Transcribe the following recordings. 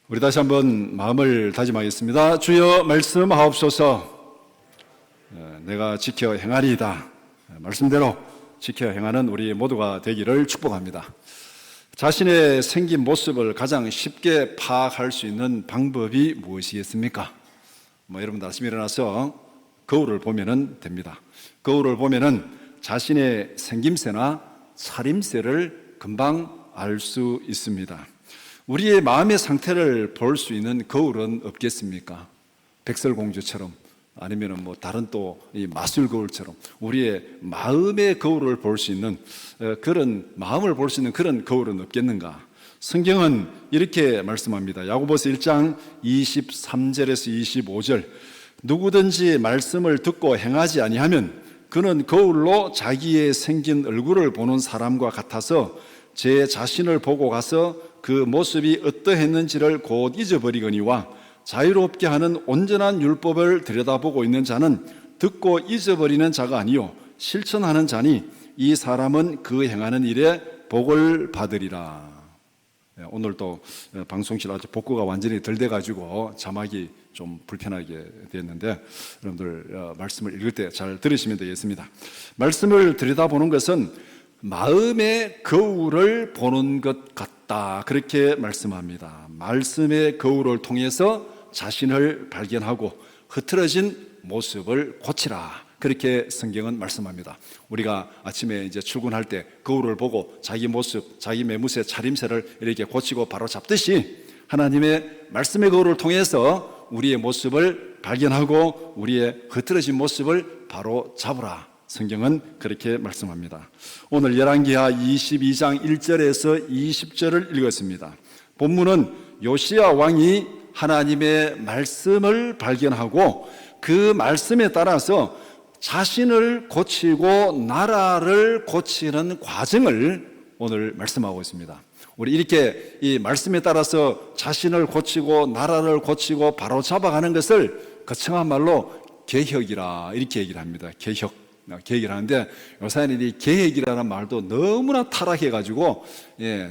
우리 다시 한번 마음을 다짐하겠습니다. 주여 말씀하옵소서. 내가 지켜 행하리이다. 말씀대로 지켜 행하는 우리 모두가 되기를 축복합니다. 자신의 생긴 모습을 가장 쉽게 파악할 수 있는 방법이 무엇이겠습니까? 여러분들 아침에 일어나서 거울을 보면 됩니다. 거울을 보면 자신의 생김새나 차림새를 금방 알 수 있습니다. 우리의 마음의 상태를 볼 수 있는 거울은 없겠습니까? 백설공주처럼 아니면 다른 또 이 마술 거울처럼 우리의 마음의 거울을 볼 수 있는 그런 마음을 볼 수 있는 그런 거울은 없겠는가? 성경은 이렇게 말씀합니다. 야고보서 1장 23절에서 25절 누구든지 말씀을 듣고 행하지 아니하면 그는 거울로 자기의 생긴 얼굴을 보는 사람과 같아서 제 자신을 보고 가서 그 모습이 어떠했는지를 곧 잊어버리거니와 자유롭게 하는 온전한 율법을 들여다보고 있는 자는 듣고 잊어버리는 자가 아니요 실천하는 자니 이 사람은 그 행하는 일에 복을 받으리라. 오늘도 방송실 아주 복구가 완전히 덜 돼가지고 자막이 좀 불편하게 됐는데 여러분들 말씀을 읽을 때 잘 들으시면 되겠습니다. 말씀을 들여다보는 것은 마음의 거울을 보는 것 같다, 그렇게 말씀합니다. 말씀의 거울을 통해서 자신을 발견하고 흐트러진 모습을 고치라, 그렇게 성경은 말씀합니다. 우리가 아침에 이제 출근할 때 거울을 보고 자기 모습, 자기 매무새, 차림새를 이렇게 고치고 바로 잡듯이 하나님의 말씀의 거울을 통해서 우리의 모습을 발견하고 우리의 흐트러진 모습을 바로 잡으라, 성경은 그렇게 말씀합니다. 오늘 열왕기하 22장 1절에서 20절을 읽었습니다. 본문은 요시야 왕이 하나님의 말씀을 발견하고 그 말씀에 따라서 자신을 고치고 나라를 고치는 과정을 오늘 말씀하고 있습니다. 우리 이렇게 이 말씀에 따라서 자신을 고치고 나라를 고치고 바로 잡아가는 것을 거창한 말로 개혁이라 이렇게 얘기를 합니다. 계획을 하는데 요새는 이 계획이라는 말도 너무나 타락해가지고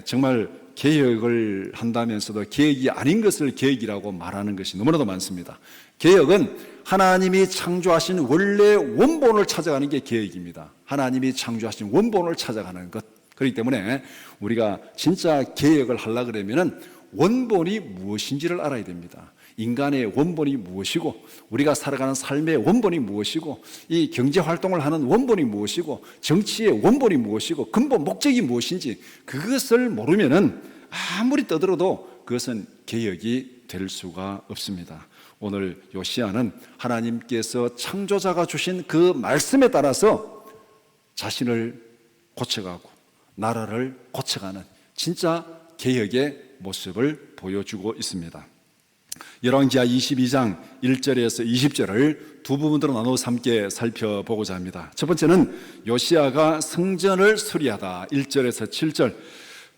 정말 개혁을 한다면서도 계획이 아닌 것을 계획이라고 말하는 것이 너무나도 많습니다. 개혁은 하나님이 창조하신 원래 원본을 찾아가는 게 계획입니다. 하나님이 창조하신 원본을 찾아가는 것. 그렇기 때문에 우리가 진짜 개혁을 하려고 그러면 원본이 무엇인지를 알아야 됩니다. 인간의 원본이 무엇이고 우리가 살아가는 삶의 원본이 무엇이고 이 경제활동을 하는 원본이 무엇이고 정치의 원본이 무엇이고 근본 목적이 무엇인지 그것을 모르면은 아무리 떠들어도 그것은 개혁이 될 수가 없습니다. 오늘 요시야는 하나님께서 창조자가 주신 그 말씀에 따라서 자신을 고쳐가고 나라를 고쳐가는 진짜 개혁의 모습을 보여주고 있습니다. 열왕기하 22장 1절에서 20절을 두 부분으로 나눠서 함께 살펴보고자 합니다. 첫 번째는 요시야가 성전을 수리하다 1절에서 7절,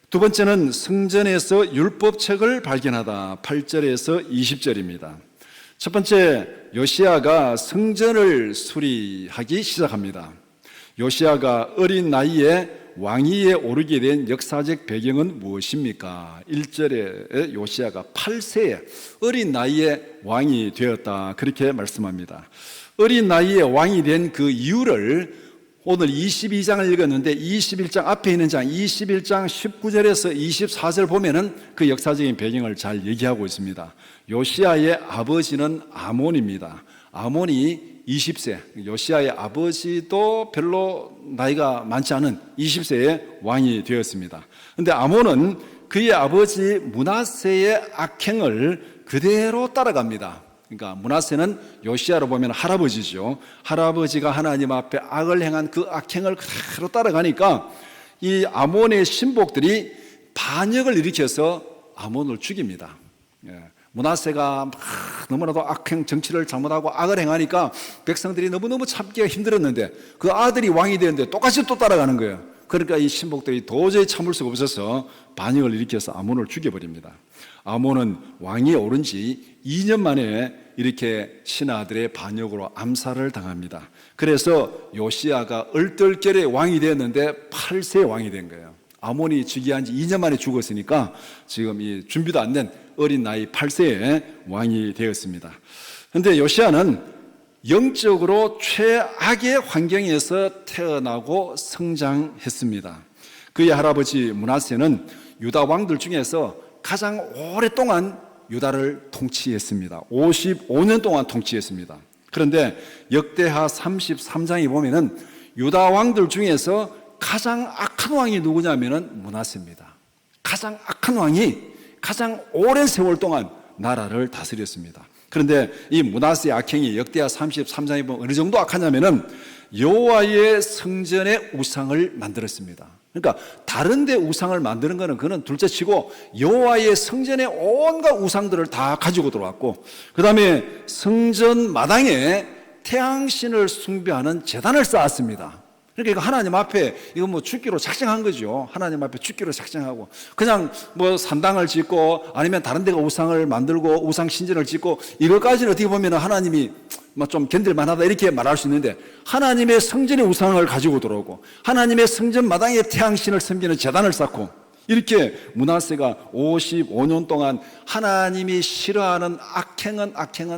두 번째는 성전에서 율법책을 발견하다 8절에서 20절입니다. 첫 번째, 요시야가 성전을 수리하기 시작합니다. 요시야가 어린 나이에 왕위에 오르게 된 역사적 배경은 무엇입니까? 1절에 요시야가 8세에 어린 나이에 왕이 되었다, 그렇게 말씀합니다. 어린 나이에 왕이 된 그 이유를 오늘 22장을 읽었는데 21장 앞에 있는 장 21장 19절에서 24절 보면은 그 역사적인 배경을 잘 얘기하고 있습니다. 요시야의 아버지는 아몬입니다. 아몬이 20세, 요시야의 아버지도 별로 나이가 많지 않은 20세에 왕이 되었습니다. 그런데 아몬은 그의 아버지 므낫세의 악행을 그대로 따라갑니다. 그러니까 므낫세는 요시야로 보면 할아버지죠. 할아버지가 하나님 앞에 악을 행한 그 악행을 그대로 따라가니까 이 아몬의 신복들이 반역을 일으켜서 아몬을 죽입니다. 므낫세가 너무나도 악행 정치를 잘못하고 악을 행하니까 백성들이 너무너무 참기가 힘들었는데 그 아들이 왕이 되는데 똑같이 또 따라가는 거예요. 그러니까 이 신복들이 도저히 참을 수가 없어서 반역을 일으켜서 아몬을 죽여버립니다. 아몬은 왕위에 오른 지 2년 만에 이렇게 신하들의 반역으로 암살을 당합니다. 그래서 요시야가 얼떨결에 왕이 되었는데 8세 왕이 된 거예요. 아몬이 즉위한 지 2년 만에 죽었으니까 지금 이 준비도 안 된 어린 나이 8세에 왕이 되었습니다. 그런데 요시야는 영적으로 최악의 환경에서 태어나고 성장했습니다. 그의 할아버지 므낫세는 유다 왕들 중에서 가장 오랫동안 유다를 통치했습니다. 55년 동안 통치했습니다. 그런데 역대하 33장에 보면은 유다 왕들 중에서 가장 악한 왕이 누구냐면은 므낫세입니다. 가장 악한 왕이 가장 오랜 세월 동안 나라를 다스렸습니다. 그런데 이 므낫세의 악행이 역대하 33장에 보면 어느 정도 악하냐면은 여호와의 성전에 우상을 만들었습니다. 그러니까 다른 데 우상을 만드는 거는 그는 둘째치고 여호와의 성전에 온갖 우상들을 다 가지고 들어왔고, 그 다음에 성전 마당에 태양신을 숭배하는 제단을 쌓았습니다. 그러니까 이거 하나님 앞에 이거 뭐 죽기로 작정한 거죠. 하나님 앞에 죽기로 작정하고 그냥 뭐 산당을 짓고 아니면 다른 데가 우상을 만들고 우상 신전을 짓고 이것까지는 어떻게 보면 하나님이 뭐 좀 견딜만하다 이렇게 말할 수 있는데, 하나님의 성전의 우상을 가지고 들어오고 하나님의 성전 마당에 태양신을 섬기는 제단을 쌓고, 이렇게 므낫세가 55년 동안 하나님이 싫어하는 악행은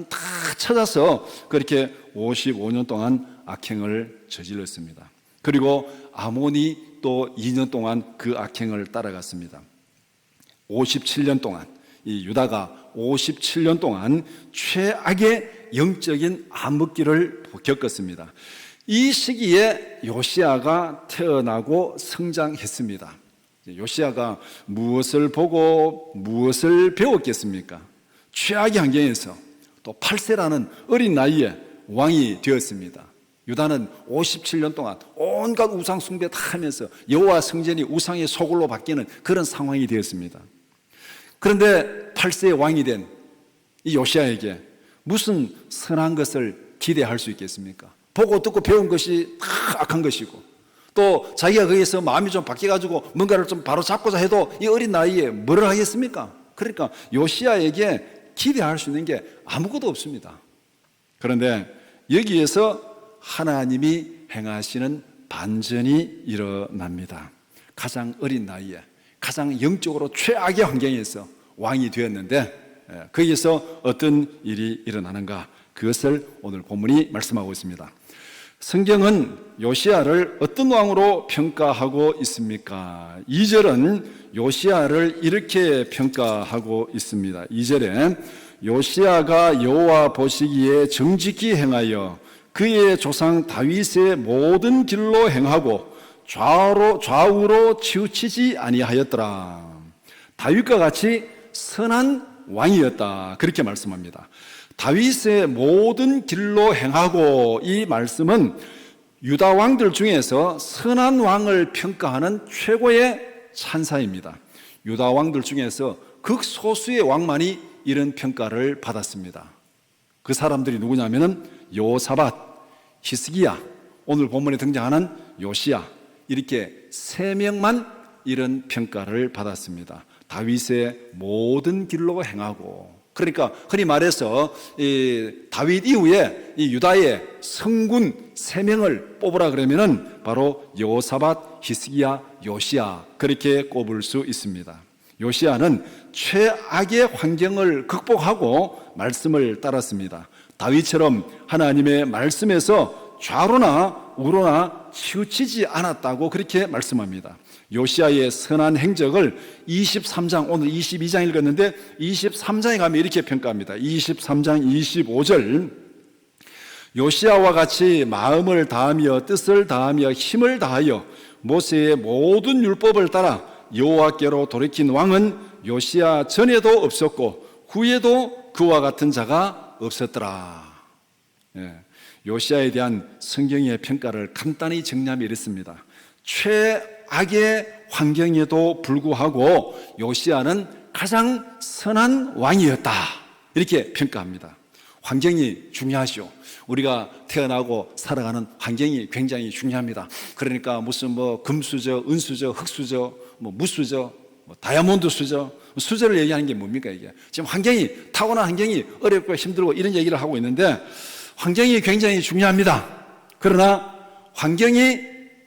다 찾아서 그렇게 55년 동안 악행을 저질렀습니다. 그리고 아몬이 또 2년 동안 그 악행을 따라갔습니다. 57년 동안, 이 유다가 57년 동안 최악의 영적인 암흑기를 겪었습니다. 이 시기에 요시야가 태어나고 성장했습니다. 요시야가 무엇을 보고 무엇을 배웠겠습니까? 최악의 환경에서 또 8세라는 어린 나이에 왕이 되었습니다. 유다는 57년 동안 온갖 우상 숭배 다 하면서 여호와 성전이 우상의 소굴로 바뀌는 그런 상황이 되었습니다. 그런데 8세의 왕이 된 이 요시야에게 무슨 선한 것을 기대할 수 있겠습니까? 보고 듣고 배운 것이 다 악한 것이고, 또 자기가 거기에서 마음이 좀 바뀌어가지고 뭔가를 좀 바로 잡고자 해도 이 어린 나이에 뭐를 하겠습니까? 그러니까 요시야에게 기대할 수 있는 게 아무것도 없습니다. 그런데 여기에서 하나님이 행하시는 반전이 일어납니다. 가장 어린 나이에 가장 영적으로 최악의 환경에서 왕이 되었는데, 거기에서 어떤 일이 일어나는가, 그것을 오늘 본문이 말씀하고 있습니다. 성경은 요시야를 어떤 왕으로 평가하고 있습니까? 2절은 요시야를 이렇게 평가하고 있습니다. 2절에 요시야가 여호와 보시기에 정직히 행하여 그의 조상 다윗의 모든 길로 행하고 좌우로 치우치지 아니하였더라. 다윗과 같이 선한 왕이었다, 그렇게 말씀합니다. 다윗의 모든 길로 행하고, 이 말씀은 유다 왕들 중에서 선한 왕을 평가하는 최고의 찬사입니다. 유다 왕들 중에서 극소수의 왕만이 이런 평가를 받았습니다. 그 사람들이 누구냐면은 여호사밧, 히스기야, 오늘 본문에 등장하는 요시야, 이렇게 세 명만 이런 평가를 받았습니다. 다윗의 모든 길로 행하고, 그러니까 흔히 말해서 이 다윗 이후에 이 유다의 성군 세 명을 뽑으라 그러면은 바로 여호사밧, 히스기야, 요시야, 그렇게 꼽을 수 있습니다. 요시야는 최악의 환경을 극복하고 말씀을 따랐습니다. 다윗처럼 하나님의 말씀에서 좌로나 우로나 치우치지 않았다고 그렇게 말씀합니다. 요시야의 선한 행적을 23장, 오늘 22장 읽었는데 23장에 가면 이렇게 평가합니다. 23장 25절, 요시야와 같이 마음을 다하며 뜻을 다하며 힘을 다하여 모세의 모든 율법을 따라 여호와께로 돌이킨 왕은 요시야 전에도 없었고 후에도 그와 같은 자가 없었더라. 요시야에 대한 성경의 평가를 간단히 정리하면 이렇습니다. 최악의 환경에도 불구하고 요시야는 가장 선한 왕이었다, 이렇게 평가합니다. 환경이 중요하죠. 우리가 태어나고 살아가는 환경이 굉장히 중요합니다. 그러니까 무슨 뭐 금수저, 은수저, 흑수저, 뭐 무수저, 뭐 다이아몬드 수저, 수저를 얘기하는 게 뭡니까 이게? 지금 환경이, 타고난 환경이 어렵고 힘들고 이런 얘기를 하고 있는데, 환경이 굉장히 중요합니다. 그러나 환경이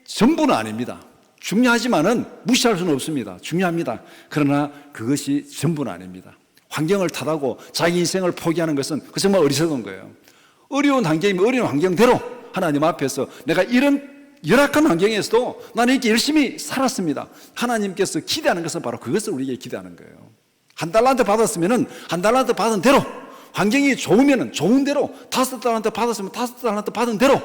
전부는 아닙니다. 중요하지만은 무시할 수는 없습니다. 중요합니다. 그러나 그것이 전부는 아닙니다. 환경을 탓하고 자기 인생을 포기하는 것은 그 정말 어리석은 거예요. 어려운 환경이면 어려운 환경대로 하나님 앞에서 내가 이런 열악한 환경에서도 나는 이렇게 열심히 살았습니다. 하나님께서 기대하는 것은 바로 그것을 우리에게 기대하는 거예요. 한 달란트 받았으면 한 달란트 받은 대로, 환경이 좋으면 좋은 대로, 5달란트 받았으면 5달란트 받은 대로,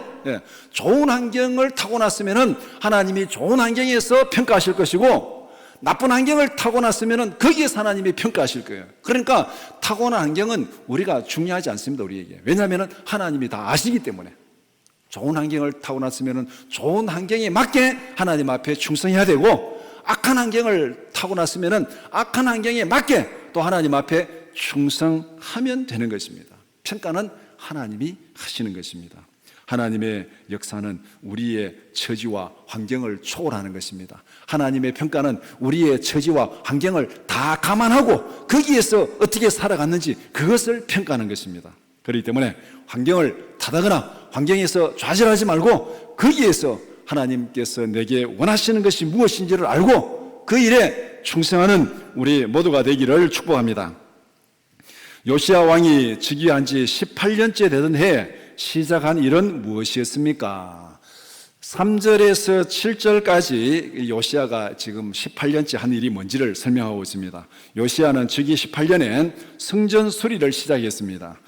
좋은 환경을 타고났으면 하나님이 좋은 환경에서 평가하실 것이고, 나쁜 환경을 타고났으면 거기에서 하나님이 평가하실 거예요. 그러니까 타고난 환경은 우리가 중요하지 않습니다, 우리에게. 왜냐하면 하나님이 다 아시기 때문에. 좋은 환경을 타고났으면 좋은 환경에 맞게 하나님 앞에 충성해야 되고, 악한 환경을 타고났으면 악한 환경에 맞게 또 하나님 앞에 충성하면 되는 것입니다. 평가는 하나님이 하시는 것입니다. 하나님의 역사는 우리의 처지와 환경을 초월하는 것입니다. 하나님의 평가는 우리의 처지와 환경을 다 감안하고 거기에서 어떻게 살아갔는지 그것을 평가하는 것입니다. 그렇기 때문에 환경을 탓하거나 환경에서 좌절하지 말고 거기에서 하나님께서 내게 원하시는 것이 무엇인지를 알고 그 일에 충성하는 우리 모두가 되기를 축복합니다. 요시야 왕이 즉위한 지 18년째 되던 해에 시작한 일은 무엇이었습니까? 3절에서 7절까지 요시야가 지금 18년째 한 일이 뭔지를 설명하고 있습니다. 요시야는 즉위 18년에 성전 수리를 시작했습니다.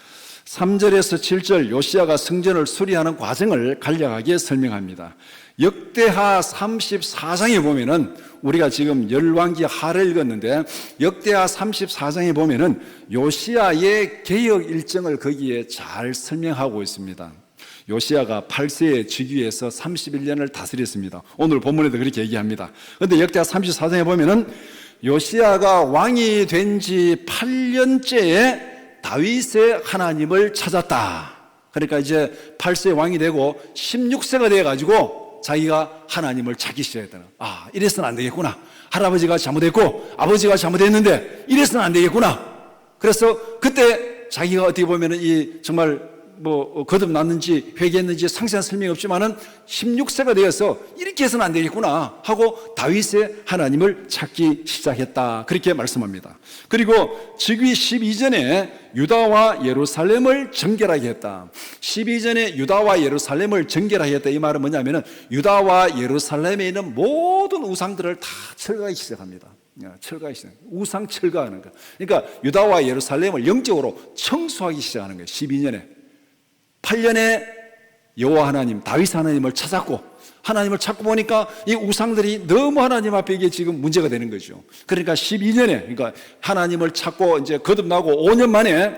3절에서 7절 요시야가 성전을 수리하는 과정을 간략하게 설명합니다. 역대하 34장에 보면은 우리가 지금 열왕기 하를 읽었는데 역대하 34장에 보면은 요시야의 개혁 일정을 거기에 잘 설명하고 있습니다. 요시야가 8세에 즉위해서 31년을 다스렸습니다. 오늘 본문에도 그렇게 얘기합니다. 그런데 역대하 34장에 보면은 요시야가 왕이 된 지 8년째에 다윗의 하나님을 찾았다. 그러니까 이제 8세 왕이 되고 16세가 되어가지고 자기가 하나님을 찾기 시작했다는. 이래서는 안 되겠구나. 할아버지가 잘못했고 아버지가 잘못했는데 이래서는 안 되겠구나. 그래서 그때 자기가 어떻게 보면은 이 정말 거듭났는지 회개했는지 상세한 설명이 없지만은 16세가 되어서 이렇게 해서는 안 되겠구나 하고 다윗의 하나님을 찾기 시작했다. 그렇게 말씀합니다. 그리고 즉위 12전에 유다와 예루살렘을 정결하게 했다. 12전에 유다와 예루살렘을 정결하게 했다. 이 말은 뭐냐면은 유다와 예루살렘에 있는 모든 우상들을 다 철거하기 시작합니다. 우상 철거하는 거. 그러니까 유다와 예루살렘을 영적으로 청소하기 시작하는 거예요. 12년에. 8년에 여호와 하나님, 다윗 하나님을 찾았고 하나님을 찾고 보니까 이 우상들이 너무 하나님 앞에 이게 지금 문제가 되는 거죠. 그러니까 12년에 그러니까 하나님을 찾고 이제 거듭나고 5년 만에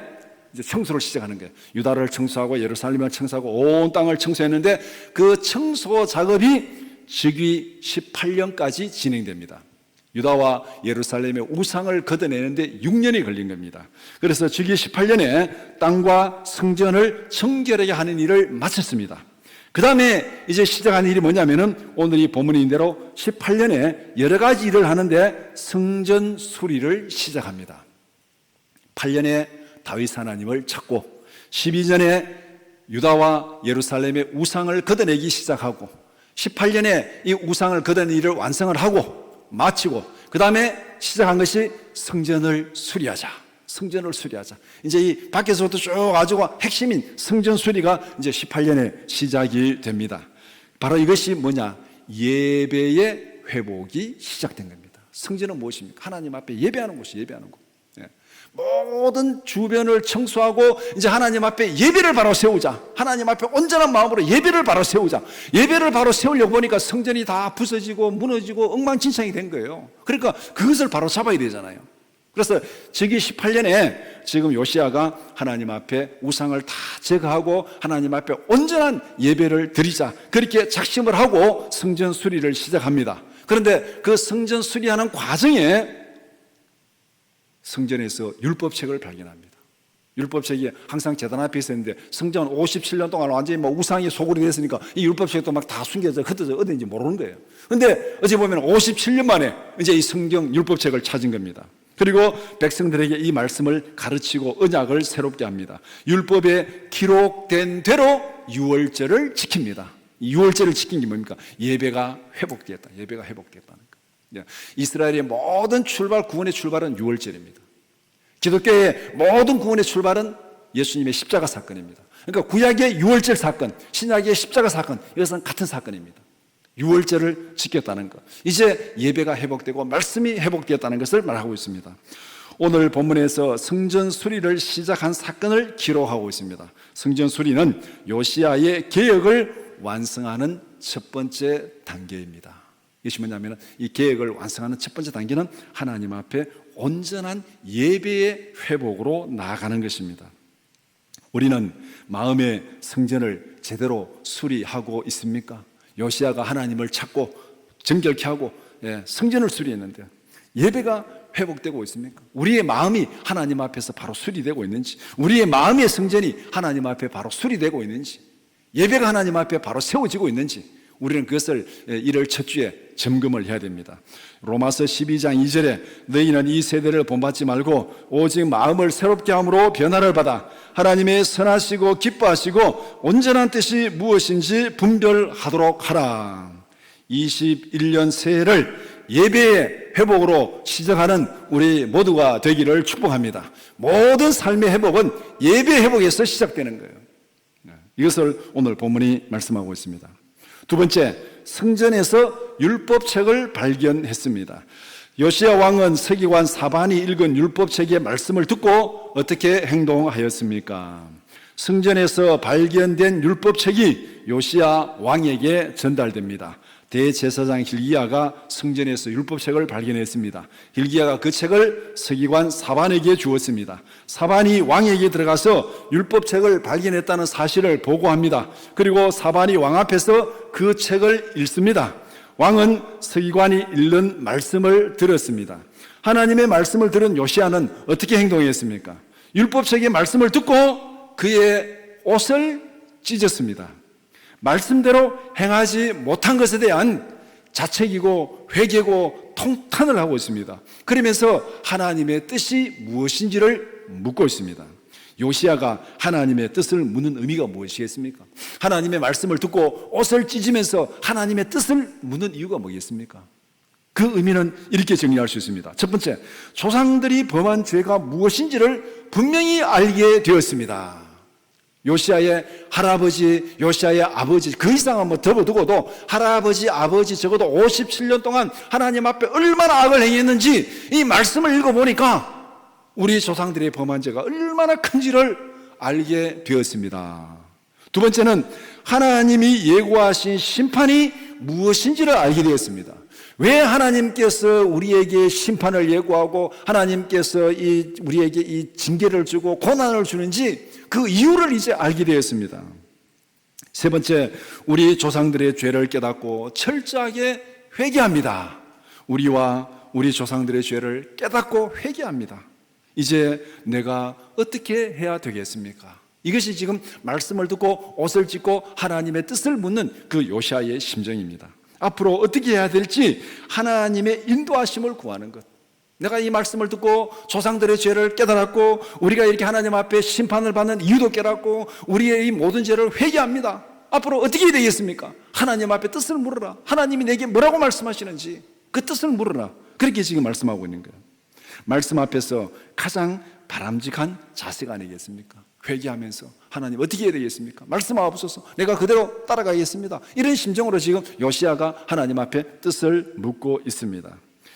이제 청소를 시작하는 거예요. 유다를 청소하고 예루살렘을 청소하고 온 땅을 청소했는데 그 청소 작업이 즉위 18년까지 진행됩니다. 유다와 예루살렘의 우상을 걷어내는데 6년이 걸린 겁니다. 그래서 즉위 18년에 땅과 성전을 정결하게 하는 일을 마쳤습니다. 그 다음에 이제 시작한 일이 뭐냐면은 오늘 이 본문인 대로 18년에 여러 가지 일을 하는데 성전 수리를 시작합니다. 8년에 다윗 하나님을 찾고 12년에 유다와 예루살렘의 우상을 걷어내기 시작하고 18년에 이 우상을 걷어내는 일을 완성을 하고 마치고 그 다음에 시작한 것이 성전을 수리하자. 성전을 수리하자. 이제 이 밖에서부터 쭉 가지고 핵심인 성전 수리가 이제 18년에 시작이 됩니다. 바로 이것이 뭐냐? 예배의 회복이 시작된 겁니다. 성전은 무엇입니까? 하나님 앞에 예배하는 곳이 예배하는 곳. 모든 주변을 청소하고 이제 하나님 앞에 예배를 바로 세우자. 하나님 앞에 온전한 마음으로 예배를 바로 세우자. 예배를 바로 세우려고 보니까 성전이 다 부서지고 무너지고 엉망진창이 된 거예요. 그러니까 그것을 바로 잡아야 되잖아요. 그래서 즉위 18년에 지금 요시야가 하나님 앞에 우상을 다 제거하고 하나님 앞에 온전한 예배를 드리자. 그렇게 작심을 하고 성전 수리를 시작합니다. 그런데 그 성전 수리하는 과정에 성전에서 율법책을 발견합니다. 율법책이 항상 제단 앞에 있었는데 성전 57년 동안 완전히 우상이 소굴이 됐으니까 이 율법책도 막 다 숨겨져 흩어져 어딘지 모르는 거예요. 그런데 어찌 보면 57년 만에 이제 이 성경 율법책을 찾은 겁니다. 그리고 백성들에게 이 말씀을 가르치고 언약을 새롭게 합니다. 율법에 기록된 대로 유월절을 지킵니다. 이 유월절을 지킨 게 뭡니까? 예배가 회복되었다. 예배가 회복되었다는 거. 이스라엘의 모든 출발, 구원의 출발은 유월절입니다. 기독교의 모든 구원의 출발은 예수님의 십자가 사건입니다. 그러니까 구약의 유월절 사건, 신약의 십자가 사건, 이것은 같은 사건입니다. 유월절을 지켰다는 것, 이제 예배가 회복되고 말씀이 회복되었다는 것을 말하고 있습니다. 오늘 본문에서 성전 수리를 시작한 사건을 기록하고 있습니다. 성전 수리는 요시야의 개혁을 완성하는 첫 번째 단계입니다. 이것이 뭐냐면 이 개혁을 완성하는 첫 번째 단계는 하나님 앞에 온전한 예배의 회복으로 나아가는 것입니다. 우리는 마음의 성전을 제대로 수리하고 있습니까? 요시야가 하나님을 찾고 정결케 하고 성전을 수리했는데 예배가 회복되고 있습니까? 우리의 마음이 하나님 앞에서 바로 수리되고 있는지, 우리의 마음의 성전이 하나님 앞에 바로 수리되고 있는지, 예배가 하나님 앞에 바로 세워지고 있는지, 우리는 그것을 이를 첫 주에 점검을 해야 됩니다. 로마서 12장 2절에 너희는 이 세대를 본받지 말고 오직 마음을 새롭게 함으로 변화를 받아 하나님의 선하시고 기뻐하시고 온전한 뜻이 무엇인지 분별하도록 하라. 21년 새해를 예배의 회복으로 시작하는 우리 모두가 되기를 축복합니다. 모든 삶의 회복은 예배 회복에서 시작되는 거예요. 이것을 오늘 본문이 말씀하고 있습니다. 두 번째, 성전에서 율법책을 발견했습니다. 요시야 왕은 서기관 사반이 읽은 율법책의 말씀을 듣고 어떻게 행동하였습니까? 성전에서 발견된 율법책이 요시야 왕에게 전달됩니다. 대제사장 hil기야가 성전에서 율법책을 발견했습니다. hil기야가 그 책을 서기관 사반에게 주었습니다. 사반이 왕에게 들어가서 율법책을 발견했다는 사실을 보고합니다. 그리고 사반이 왕 앞에서 그 책을 읽습니다. 왕은 서기관이 읽는 말씀을 들었습니다. 하나님의 말씀을 들은 요시야는 어떻게 행동했습니까? 율법책의 말씀을 듣고 그의 옷을 찢었습니다. 말씀대로 행하지 못한 것에 대한 자책이고 회개고 통탄을 하고 있습니다. 그러면서 하나님의 뜻이 무엇인지를 묻고 있습니다. 요시야가 하나님의 뜻을 묻는 의미가 무엇이겠습니까? 하나님의 말씀을 듣고 옷을 찢으면서 하나님의 뜻을 묻는 이유가 뭐겠습니까? 그 의미는 이렇게 정리할 수 있습니다. 첫 번째, 조상들이 범한 죄가 무엇인지를 분명히 알게 되었습니다. 요시야의 할아버지, 요시야의 아버지, 그 이상은 뭐 접어두고도 할아버지, 아버지 적어도 57년 동안 하나님 앞에 얼마나 악을 행했는지 이 말씀을 읽어보니까 우리 조상들의 범한 죄가 얼마나 큰지를 알게 되었습니다. 두 번째는 하나님이 예고하신 심판이 무엇인지를 알게 되었습니다. 왜 하나님께서 우리에게 심판을 예고하고 하나님께서 우리에게 이 징계를 주고 고난을 주는지 그 이유를 이제 알게 되었습니다. 세 번째, 우리 조상들의 죄를 깨닫고 철저하게 회개합니다. 우리와 우리 조상들의 죄를 깨닫고 회개합니다. 이제 내가 어떻게 해야 되겠습니까? 이것이 지금 말씀을 듣고 옷을 찢고 하나님의 뜻을 묻는 그 요시야의 심정입니다. 앞으로 어떻게 해야 될지 하나님의 인도하심을 구하는 것. 내가 이 말씀을 듣고 조상들의 죄를 깨달았고 우리가 이렇게 하나님 앞에 심판을 받는 이유도 깨닫고 우리의 이 모든 죄를 회개합니다. 앞으로 어떻게 해야 되겠습니까? 하나님 앞에 뜻을 물어라. 하나님이 내게 뭐라고 말씀하시는지 그 뜻을 물어라. 그렇게 지금 말씀하고 있는 거예요. 말씀 앞에서 가장 바람직한 자세가 아니겠습니까? 회개하면서 하나님 어떻게 해야 되겠습니까? 말씀하옵소서. 내가 그대로 따라가겠습니다. 이런 심정으로 지금 요시야가 하나님 앞에 뜻을 묻고 있습니다.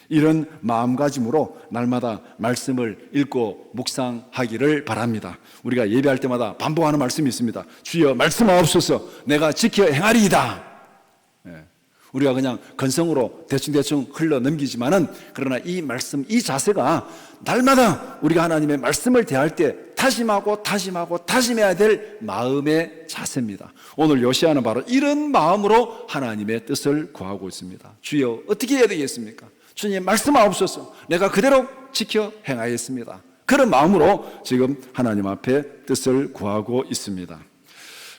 이런 마음가짐으로 날마다 말씀을 읽고 묵상하기를 바랍니다. 우리가 예배할 때마다 반복하는 말씀이 있습니다. 주여 말씀하옵소서. 내가 지켜 행하리이다. 우리가 그냥 건성으로 대충 흘러 넘기지만은 그러나 이 말씀, 이 자세가 날마다 우리가 하나님의 말씀을 대할 때 다짐해야 될 마음의 자세입니다. 오늘 요시야는 바로 이런 마음으로 하나님의 뜻을 구하고 있습니다. 주여 어떻게 해야 되겠습니까? 주님 말씀하옵소서. 내가 그대로 지켜 행하였습니다. 그런 마음으로 지금 하나님 앞에 뜻을 구하고 있습니다.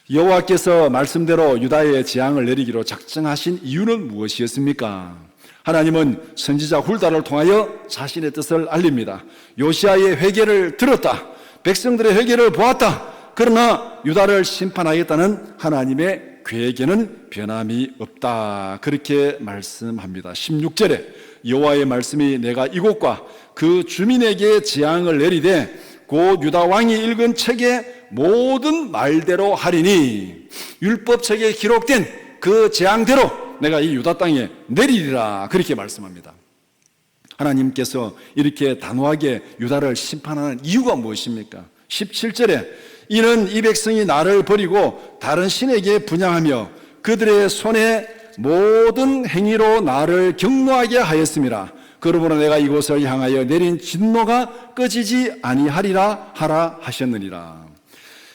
여호와께서 말씀대로 유다의 재앙을 내리기로 작정하신 이유는 무엇이었습니까? 하나님은 선지자 훌다를 통하여 자신의 뜻을 알립니다. 요시야의 회개를 들었다. 백성들의 회개를 보았다. 그러나 유다를 심판하겠다는 하나님의 계획에는 변함이 없다. 그렇게 말씀합니다. 16절에 여호와의 말씀이 내가 이곳과 그 주민에게 재앙을 내리되 곧 유다 왕이 읽은 책의 모든 말대로 하리니 율법책에 기록된 그 재앙대로 내가 이 유다 땅에 내리리라 그렇게 말씀합니다. 하나님께서 이렇게 단호하게 유다를 심판하는 이유가 무엇입니까? 17절에 이는 이 백성이 나를 버리고 다른 신에게 분향하며 그들의 손에 모든 행위로 나를 경노하게 하였음이라. 그러므로 내가 이곳을 향하여 내린 진노가 꺼지지 아니하리라 하라 하셨느니라.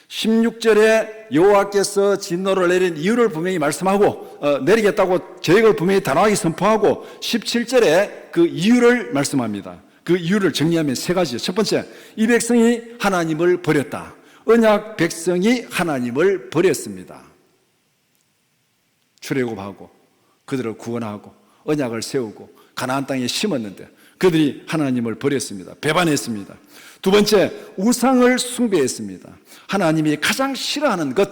16절에 여호와께서 진노를 내린 이유를 분명히 말씀하고 내리겠다고 계획을 분명히 단호하게 선포하고 17절에 그 이유를 말씀합니다. 그 이유를 정리하면 세 가지죠. 첫 번째, 이 백성이 하나님을 버렸다. 언약 백성이 하나님을 버렸습니다. 출애굽하고 그들을 구원하고 언약을 세우고 가나안 땅에 심었는데 그들이 하나님을 버렸습니다. 배반했습니다. 두 번째, 우상을 숭배했습니다. 하나님이 가장 싫어하는 것,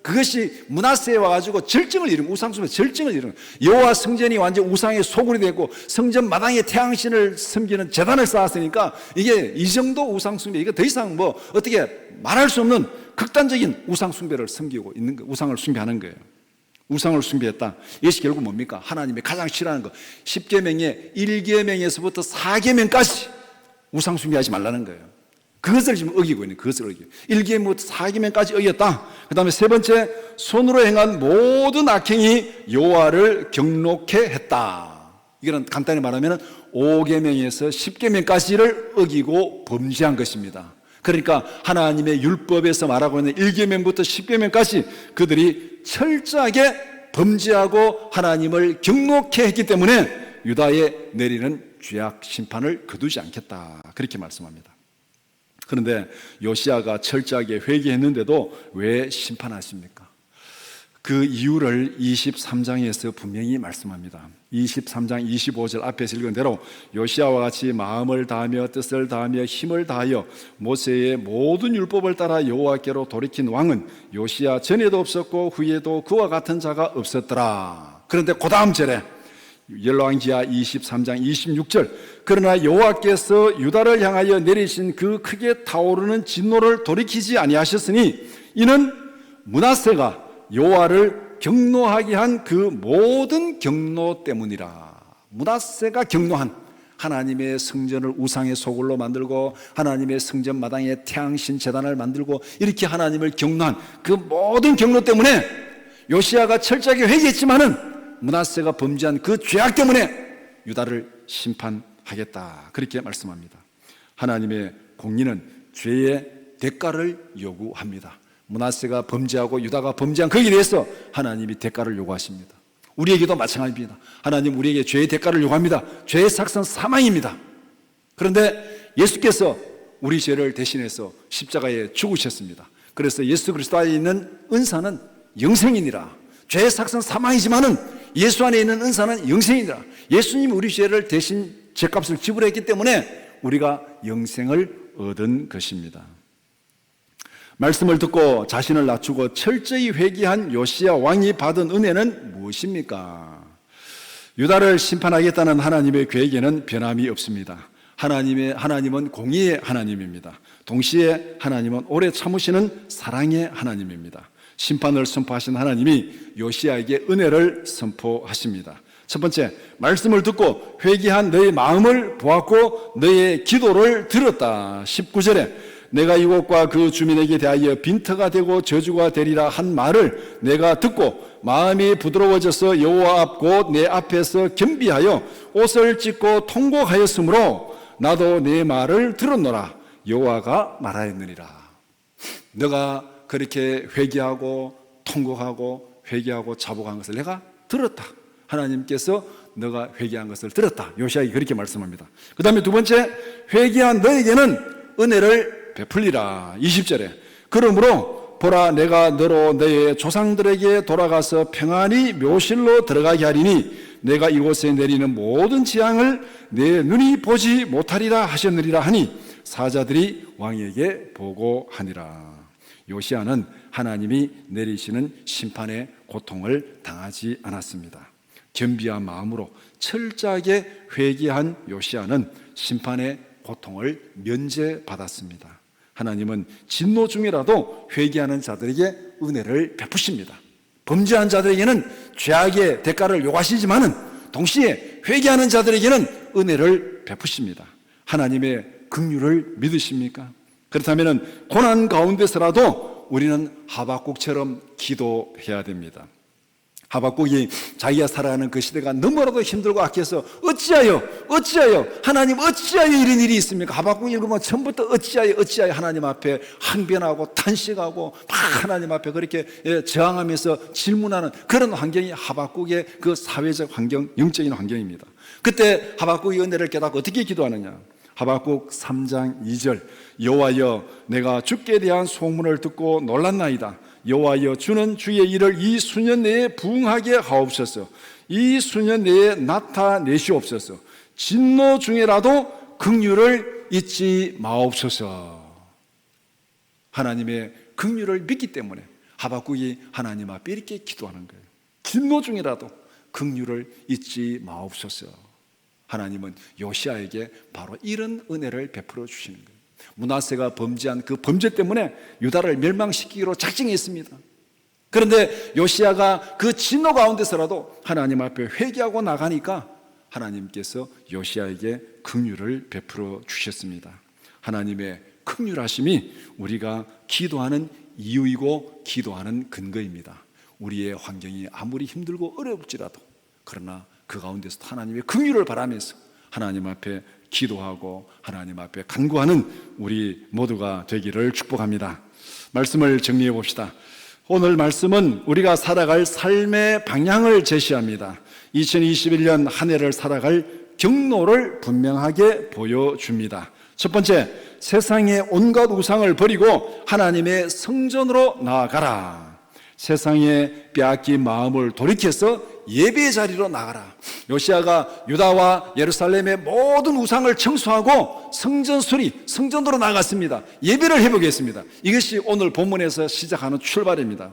그것이 므낫세에 와가지고 절정을 이룬, 우상 숭배 절정을 이룬, 여호와 성전이 완전 우상의 소굴이 되고 성전 마당에 태양신을 섬기는 제단을 쌓았으니까 이게 이 정도 우상 숭배, 이거 더 이상 뭐 어떻게 말할 수 없는 극단적인 우상 숭배를 섬기고 있는 거, 우상을 숭배하는 거예요. 우상을 숭배했다. 이것이 결국 뭡니까? 하나님이 가장 싫어하는 거. 10계명의 1계명에서부터 4계명까지 우상 숭배하지 말라는 거예요. 그것을 지금 어기고 있는, 그것을 어기고. 1계명부터 4계명까지 어겼다. 그 다음에 세 번째, 손으로 행한 모든 악행이 여호와를 경록해 했다. 이거는 간단히 말하면 5계명에서 10계명까지를 어기고 범죄한 것입니다. 그러니까 하나님의 율법에서 말하고 있는 1계명부터 10계명까지 그들이 철저하게 범죄하고 하나님을 경록해 했기 때문에 유다에 내리는 죄악 심판을 거두지 않겠다 그렇게 말씀합니다. 그런데 요시야가 철저하게 회개했는데도 왜 심판하십니까? 그 이유를 23장에서 분명히 말씀합니다. 23장 25절 앞에서 읽은 대로 요시야와 같이 마음을 다하며 뜻을 다하며 힘을 다하여 모세의 모든 율법을 따라 여호와께로 돌이킨 왕은 요시야 전에도 없었고 후에도 그와 같은 자가 없었더라. 그런데 그 다음 절에 열왕기하 23장 26절 그러나 여호와께서 유다를 향하여 내리신 그 크게 타오르는 진노를 돌이키지 아니하셨으니 이는 므낫세가 여호와를 경노하게 한 그 모든 경노 때문이라. 므낫세가 경노한 하나님의 성전을 우상의 소굴로 만들고 하나님의 성전 마당에 태양신 제단을 만들고 이렇게 하나님을 경노한 그 모든 경노 때문에 요시야가 철저하게 회개했지만은 므낫세가 범죄한 그 죄악 때문에 유다를 심판하겠다 그렇게 말씀합니다. 하나님의 공의는 죄의 대가를 요구합니다. 므낫세가 범죄하고 유다가 범죄한 거기에 대해서 하나님이 대가를 요구하십니다. 우리에게도 마찬가지입니다. 하나님 우리에게 죄의 대가를 요구합니다. 죄의 삭은 사망입니다. 그런데 예수께서 우리 죄를 대신해서 십자가에 죽으셨습니다. 그래서 예수 그리스도 안에 있는 은사는 영생이니라. 죄의 삭은 사망이지만은 예수 안에 있는 은사는 영생이니라. 예수님이 우리 죄를 대신 죄값을 지불했기 때문에 우리가 영생을 얻은 것입니다. 말씀을 듣고 자신을 낮추고 철저히 회개한 요시야 왕이 받은 은혜는 무엇입니까? 유다를 심판하겠다는 하나님의 계획에는 변함이 없습니다. 하나님은 공의의 하나님입니다. 동시에 하나님은 오래 참으시는 사랑의 하나님입니다. 심판을 선포하신 하나님이 요시야에게 은혜를 선포하십니다. 첫 번째, 말씀을 듣고 회개한 너의 마음을 보았고 너의 기도를 들었다. 19절에 내가 이곳과 그 주민에게 대하여 빈터가 되고 저주가 되리라 한 말을 내가 듣고 마음이 부드러워져서 여호와 앞 곧 내 앞에서 겸비하여 옷을 찢고 통곡하였으므로 나도 내 말을 들었노라. 여호와가 말하였느니라. 너가 그렇게 회개하고 통곡하고 회개하고 자복한 것을 내가 들었다. 하나님께서 너가 회개한 것을 들었다. 요시야가 그렇게 말씀합니다. 그 다음에 두 번째, 회개한 너에게는 은혜를 베풀리라. 20절에 그러므로 보라 내가 너로 너의 조상들에게 돌아가서 평안히 묘실로 들어가게 하리니 내가 이곳에 내리는 모든 재앙을 내 눈이 보지 못하리라 하셨느니라 하니 사자들이 왕에게 보고하니라. 요시야는 하나님이 내리시는 심판의 고통을 당하지 않았습니다. 겸비한 마음으로 철저하게 회개한 요시야는 심판의 고통을 면제받았습니다. 하나님은 진노 중이라도 회개하는 자들에게 은혜를 베푸십니다. 범죄한 자들에게는 죄악의 대가를 요구하시지만은 동시에 회개하는 자들에게는 은혜를 베푸십니다. 하나님의 긍휼을 믿으십니까? 그렇다면 고난 가운데서라도 우리는 하박국처럼 기도해야 됩니다. 하박국이 자기가 살아가는 그 시대가 너무나도 힘들고 악해서 어찌하여 하나님 어찌하여 이런 일이 있습니까? 하박국 읽으면 처음부터 어찌하여 하나님 앞에 항변하고 탄식하고 막 하나님 앞에 그렇게 저항하면서 질문하는 그런 환경이 하박국의 그 사회적 환경, 영적인 환경입니다. 그때 하박국이 은혜를 깨닫고 어떻게 기도하느냐? 하박국 3장 2절 여호와여 내가 주께 대한 소문을 듣고 놀랐나이다. 여호와여 주는 주의 일을 이 수년 내에 부응하게 하옵소서. 이 수년 내에 나타내시옵소서. 진노 중에라도 긍휼을 잊지 마옵소서. 하나님의 긍휼을 믿기 때문에 하박국이 하나님 앞에 이렇게 기도하는 거예요. 진노 중이라도 긍휼을 잊지 마옵소서. 하나님은 요시야에게 바로 이런 은혜를 베풀어 주시는 거예요. 므낫세가 범죄한 그 범죄 때문에 유다를 멸망시키기로 작정했습니다. 그런데 요시야가 그 진노 가운데서라도 하나님 앞에 회개하고 나가니까 하나님께서 요시야에게 긍휼을 베풀어 주셨습니다. 하나님의 긍휼하심이 우리가 기도하는 이유이고 기도하는 근거입니다. 우리의 환경이 아무리 힘들고 어렵지라도 그러나 그 가운데서 하나님의 긍휼을 바라면서 하나님 앞에 기도하고 하나님 앞에 간구하는 우리 모두가 되기를 축복합니다. 말씀을 정리해 봅시다. 오늘 말씀은 우리가 살아갈 삶의 방향을 제시합니다. 2021년 한 해를 살아갈 경로를 분명하게 보여줍니다. 첫 번째, 세상의 온갖 우상을 버리고 하나님의 성전으로 나아가라. 세상에 빼앗긴 마음을 돌이켜서 예배의 자리로 나가라. 요시야가 유다와 예루살렘의 모든 우상을 청소하고 성전으로 나갔습니다. 예배를 해보겠습니다. 이것이 오늘 본문에서 시작하는 출발입니다.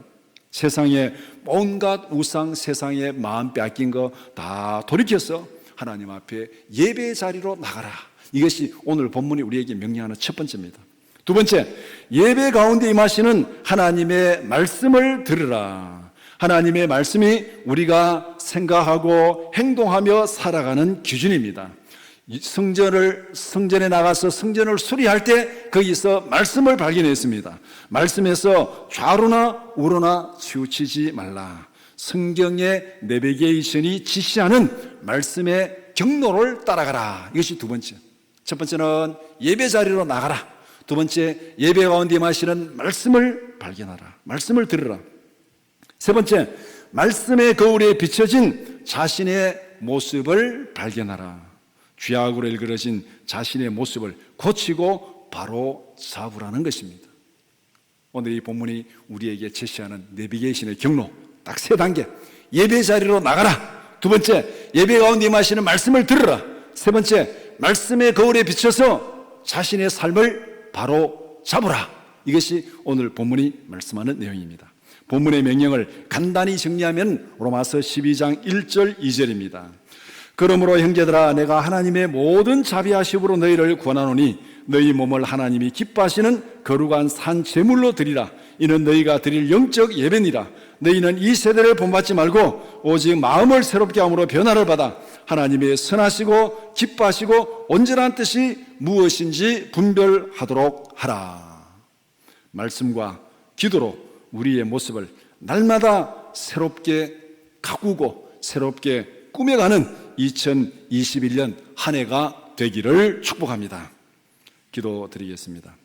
세상에 온갖 우상, 세상에 마음 빼앗긴 거 다 돌이켜서 하나님 앞에 예배의 자리로 나가라. 이것이 오늘 본문이 우리에게 명령하는 첫 번째입니다. 두 번째, 예배 가운데 임하시는 하나님의 말씀을 들으라. 하나님의 말씀이 우리가 생각하고 행동하며 살아가는 기준입니다. 성전에 나가서 성전을 수리할 때 거기서 말씀을 발견했습니다. 말씀에서 좌로나 우로나 치우치지 말라. 성경의 내비게이션이 지시하는 말씀의 경로를 따라가라. 이것이 두 번째. 첫 번째는 예배 자리로 나가라. 두 번째, 예배 가운데 임하시는 말씀을 발견하라. 말씀을 들으라. 세 번째, 말씀의 거울에 비춰진 자신의 모습을 발견하라. 죄악으로 일그러진 자신의 모습을 고치고 바로 잡으라는 것입니다. 오늘 이 본문이 우리에게 제시하는 내비게이션의 경로 딱 세 단계. 예배 자리로 나가라. 두 번째, 예배 가운데 임하시는 말씀을 들으라. 세 번째, 말씀의 거울에 비춰서 자신의 삶을 바로 잡으라. 이것이 오늘 본문이 말씀하는 내용입니다. 본문의 명령을 간단히 정리하면 로마서 12장 1절 2절입니다. 그러므로 형제들아 내가 하나님의 모든 자비하심으로 너희를 권하노니 너희 몸을 하나님이 기뻐하시는 거룩한 산 제물로 드리라. 이는 너희가 드릴 영적 예배니라. 너희는 이 세대를 본받지 말고 오직 마음을 새롭게 함으로 변화를 받아 하나님의 선하시고 기뻐하시고 온전한 뜻이 무엇인지 분별하도록 하라. 말씀과 기도로 우리의 모습을 날마다 새롭게 가꾸고 새롭게 꾸며가는 2021년 한 해가 되기를 축복합니다. 기도드리겠습니다.